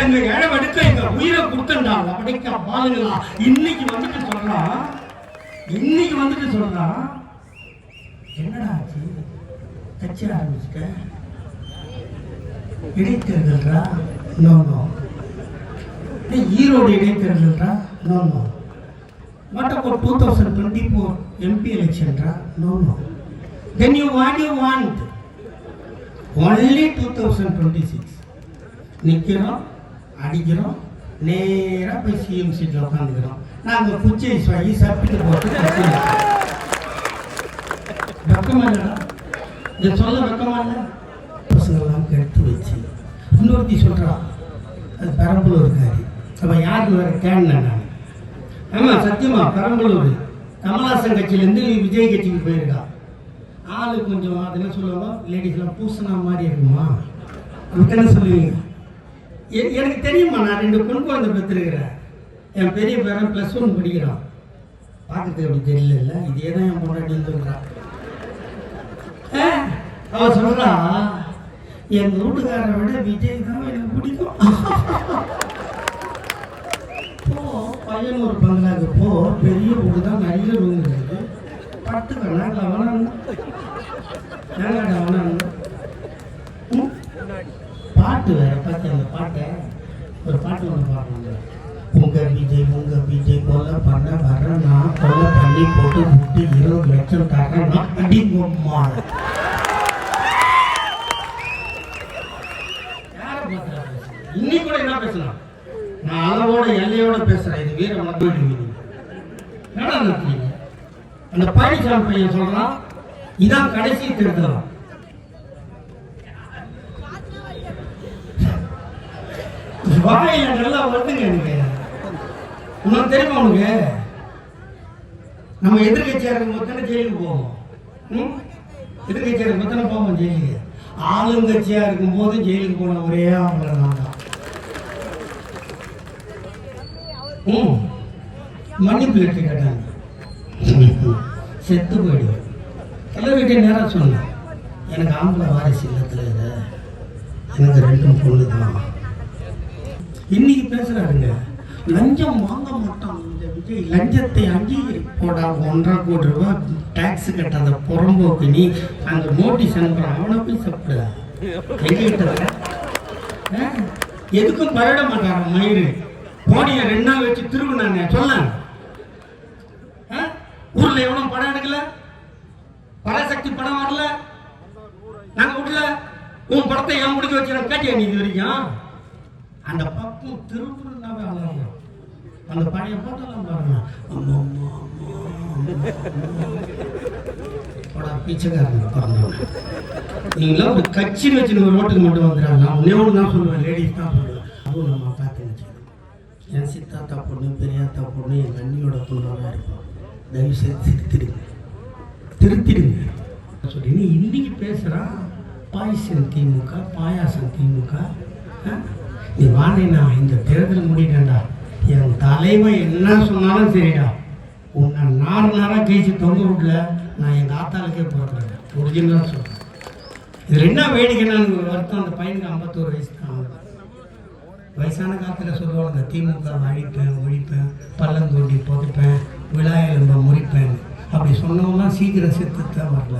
எங்க இழவெடுக்க எங்க உயிரை கொடுத்தா அப்படிக்க பாருங்களா. இன்னைக்கு வந்துட்டு சொல்றான் என்னடா ஆச்சு, கட்சி ஆரம்பிச்சுட்ட, இடைத்தேர்தல்ரா, நோ ஈரோடு இடைத்தேர்தல்ரா, நோ வாட் அபவுட் 2024 MP எலெக்ஷன்ரா, no then you want only 2026 நிக்கிறோம், அடிக்கிறோம், நேரா போய் சிஎம் சீட்ல உட்காந்துக்கிறோம். நாங்க குச்சி வாங்கி சப்பிட்டு போட்டு வெக்கமா இல்லடா, இதை சொல்ல வெக்கமா இல்லை. பசங்கள்லாம் கெடுத்து வச்சு இன்னொருத்தி சொல்றான், அது பெரம்பலூருக்காரி. அப்ப யாருக்கு வேற கேன நான், ஆமா சத்தியமா பெரம்பலூர் கமலாசன் கட்சியிலேருந்து விஜய் கட்சிக்கு போயிருக்கா. ஆளு கொஞ்சம் அதெல்லாம் சொல்லுவாங்க, லேடிஸ்லாம் பூசணா மாதிரி இருக்குமா, அதுக்கு என்ன சொல்லுவீங்க? எனக்கு தெரியுமா, நான் 2 பெண் குழந்தை பெற்றிருக்கிறேன். என் பெரிய பேரன் +1 படிக்கிறான். பார்க்கறதுக்கு அப்படி தெரியல, இதே தான் என் பொண்டாட்டின்னு சொல்கிறான். அவ சொல்றா, எங்கள் வீட்டுக்காரரை விட விஜய் தான் எனக்கு பிடிக்கும். போ பையன் ஒரு பங்களாக்கு போ, பெரிய வீடு தான், நிறைய ரூம் இருக்குது, பட்டுக்கண்ணா கவனம் பாட்டு வேற பார்த்து அந்த பாட்டை ஒரு பாட்டு ஒன்று பாடுறாங்க. உங்க விஜய் கொலை பண்ண வர நான் கொலை பண்ணி போட்டு விட்டு 20 லட்சம் தரேன் அடி பொம்மான. இன்னைக்கு கூட என்ன பேசலாம், நான் அளவோட எல்லையோட பேசுறேன். இது வீர மக்கள் அந்த பழனிசாமி பையன் சொல்றான், இதான் கடைசி தேர்தல். வாயில நல்லா வருதுங்க. எனக்கு உனக்கு தெரியுமா, உனக்கு நம்ம எதிர்கட்சியா இருக்கும் போது தானே ஜெயிலுக்கு போவோம். எதிர்கட்சியா இருக்கும் போது தானே போவோம் ஜெயிலுக்கு. ஆளுங்கட்சியா இருக்கும் போது ஜெயிலுக்கு போன ஒரே ஆம்பளை நான் தான். மன்னிப்பு கேட்டு கேட்டாங்க, செத்து போயிடுவேன். எல்லார்கிட்டையும் நேரம் சொன்னேன், எனக்கு ஆம்பளை வாரிசு இல்லத்தில் இதை, எனக்கு 2 பொண்ணு தான். இன்னைக்கு பேசுறாருங்க, லஞ்சம் வாங்க மாட்டான் இந்த விஜய், லஞ்சத்தை போடா 1.5 கோடி ரூபாய் டாக்ஸ் கட்டாத புறம்போக்கு நீ அங்கே நோட்டீஸ் அனுப்புறான். அவனை போய் சாப்பிடுற எங்கிட்ட எதுக்கும் பரட மாட்டான். மயிறு போடிய 2 நாள் வச்சு திருவிழானே சொல்ல, ஊர்ல எவ்வளவு படம் எடுக்கல, பராசக்தி படம் வரல, நாங்க விடல, உன் படத்தை ஏன் முடிக்க வச்சு கேட்டியா நீ இது வரைக்கும்? அந்த பக்கம் திருப்பூர்னாவே அழகாங்க. அந்த பழைய போட்டெல்லாம் பாருங்க, பிச்சைக்காரங்க பிறந்தவங்க. நீங்களாம் ஒரு கட்சின்னு வச்சு ஒரு ரோட்டுக்கு மட்டும் வந்துடுறாங்க. நான் ஒன்று தான் சொல்லுவேன், லேடிஸ் தான் சொல்லுவேன். அதுவும் நம்ம பார்த்து என் சித்தாத்தா பொண்ணு, பெரியாத்தா பொண்ணு, என் அண்ணியோட பொண்ணாக இருக்கும். தயவுசெய்து திருத்திடுங்க சொல்லி நீ இன்னைக்கு பேசுகிறான். பாயசம் திமுக, பாயாசம் திமுக. நீ வாங்கினா இந்த தேர்தல் முடியண்டா, என் தலைவன் என்ன சொன்னாலும் சரிடா, உன்னை நாராக கேச்சு தொங்க விடல, நான் எங்கள் ஆத்தாளுக்கே போடுறேன். ஒரிஜினலாக சொல்கிறேன். இதில் என்ன வேடிக்கைன்னா வருத்தம், அந்த பையனுக்கு 51 வயசு தான். வயசான காலத்தில் சொல்லுவாங்க, திமுக அழிப்பேன், ஒழிப்பேன், பள்ளம் தோண்டி புதைப்பேன், விழா எலும்பை முறிப்பேன். அப்படி சொன்னவங்களாம் சீக்கிரம் செத்து தான் வரல.